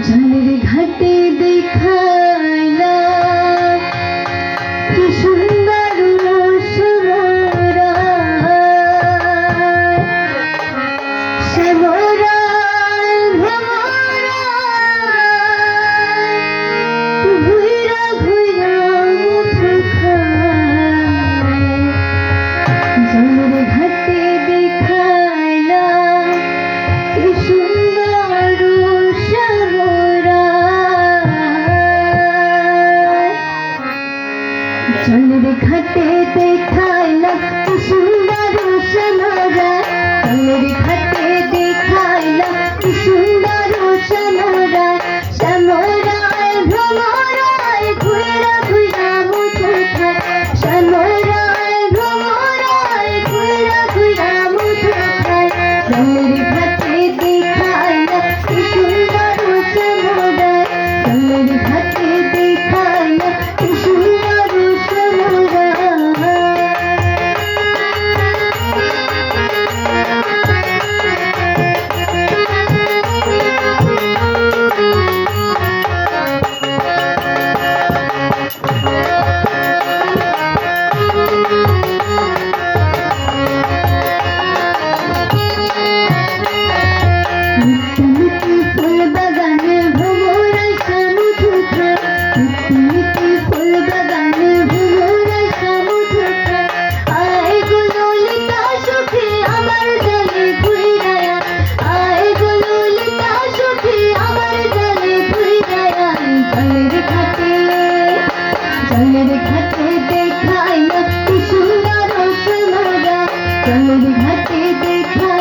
জলের ঘাটে দেখাইলা কি সুন্দর শ্যামরা শ্যামরা ঘুইরা ঘুইরা মুঠো খায় জলের ঘাটে দেখাইলা কি সুন্দর শ্যামরা জলের ঘাটে দেখাইলা কি সুন্দর শ্যামরা জলের ঘাটে দেখাইলা কি সুন্দর শ্যামরা শ্যামরায় ভ্রমরায় ঘুইরা ঘুইরা মুঠো খায় শ্যামরায় ভ্রমরায় ঘুইরা ঘুইরা মুঠো খায় জলের ঘাটে দেখাইলা কি সুন্দর শ্যামরা জলের ঘাটে দেখাইলা কি সুন্দর শ্যামরা ফুল বাগানে ভ্রমরায় শ্যামুঠো খায় ফুল বাগানে ভ্রমরায় শ্যামুঠো খায় আয় গো ললিতা সখী আমার জালে ঘুইরায়া আয় গো ললিতা সখী আমার জালে ঘুইরায়া জলের ঘাটে দেখাইলা কি সুন্দর শ্যামরা জলের ঘাটে দেখা